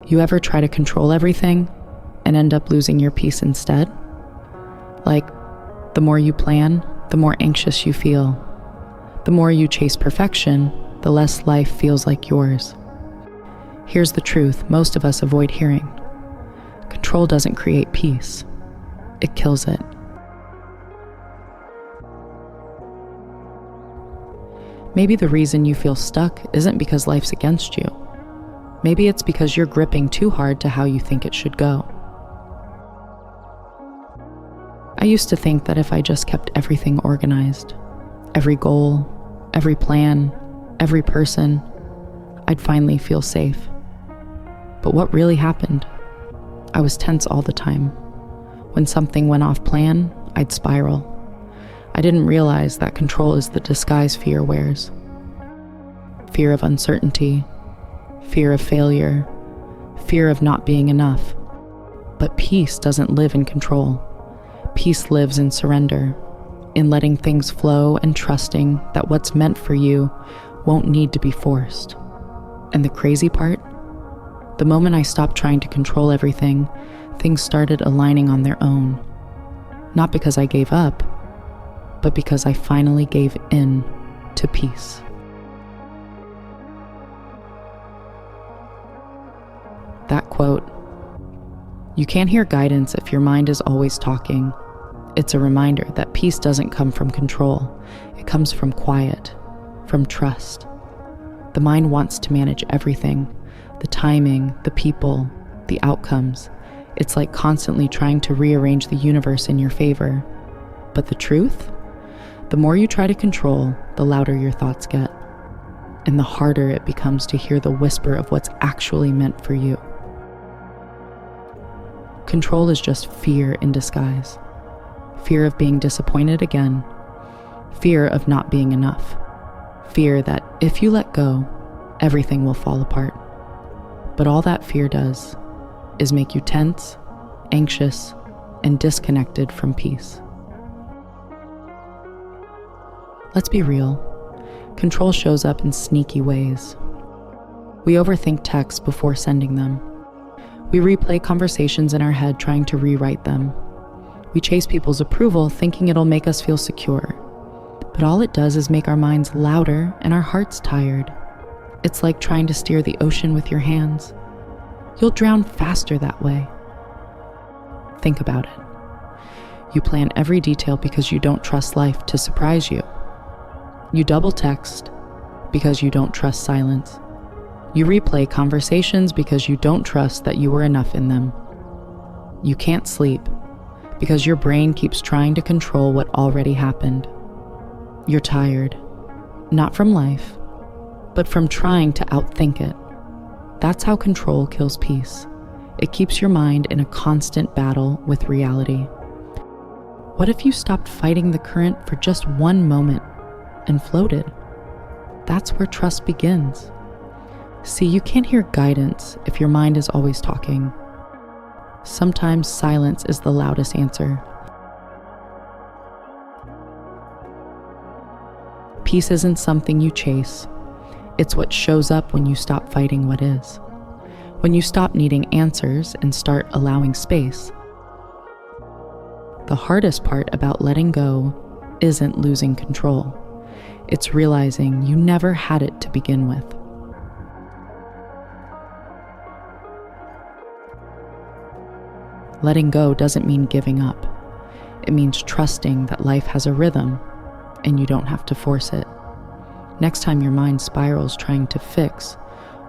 You ever try to control everything and end up losing your peace instead? Like, the more you plan, the more anxious you feel. The more you chase perfection, the less life feels like yours. Here's the truth most of us avoid hearing. Control doesn't create peace. It kills it. Maybe the reason you feel stuck isn't because life's against you. Maybe it's because you're gripping too hard to how you think it should go. I used to think that if I just kept everything organized, every goal, every plan, every person, I'd finally feel safe. But what really happened? I was tense all the time. When something went off plan, I'd spiral. I didn't realize that control is the disguise fear wears. Fear of uncertainty, fear of failure, fear of not being enough. But peace doesn't live in control. Peace lives in surrender, in letting things flow and trusting that what's meant for you won't need to be forced. And the crazy part? The moment I stopped trying to control everything, things started aligning on their own. Not because I gave up, but because I finally gave in to peace. That quote, "You can't hear guidance if your mind is always talking." It's a reminder that peace doesn't come from control. It comes from quiet, from trust. The mind wants to manage everything, the timing, the people, the outcomes. It's like constantly trying to rearrange the universe in your favor. But the truth? The more you try to control, the louder your thoughts get, and the harder it becomes to hear the whisper of what's actually meant for you. Control is just fear in disguise. Fear of being disappointed again. Fear of not being enough. Fear that if you let go, everything will fall apart. But all that fear does is make you tense, anxious, and disconnected from peace. Let's be real. Control shows up in sneaky ways. We overthink texts before sending them. We replay conversations in our head trying to rewrite them. We chase people's approval thinking it'll make us feel secure. But all it does is make our minds louder and our hearts tired. It's like trying to steer the ocean with your hands. You'll drown faster that way. Think about it. You plan every detail because you don't trust life to surprise you. You double text because you don't trust silence. You replay conversations because you don't trust that you were enough in them. You can't sleep because your brain keeps trying to control what already happened. You're tired, not from life, but from trying to outthink it. That's how control kills peace. It keeps your mind in a constant battle with reality. What if you stopped fighting the current for just one moment and floated? That's where trust begins. See, you can't hear guidance if your mind is always talking. Sometimes silence is the loudest answer. Peace isn't something you chase. It's what shows up when you stop fighting what is. When you stop needing answers and start allowing space. The hardest part about letting go isn't losing control. It's realizing you never had it to begin with. Letting go doesn't mean giving up. It means trusting that life has a rhythm and you don't have to force it. Next time your mind spirals trying to fix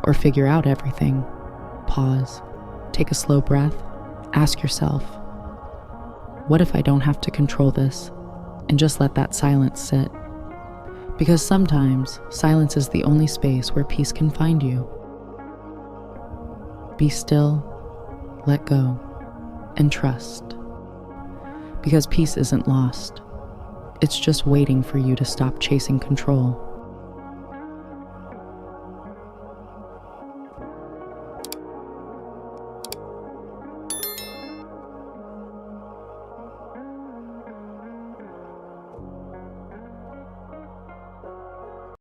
or figure out everything, pause, take a slow breath, ask yourself, what if I don't have to control this? And just let that silence sit. Because sometimes silence is the only space where peace can find you. Be still, let go, and trust. Because peace isn't lost. It's just waiting for you to stop chasing control.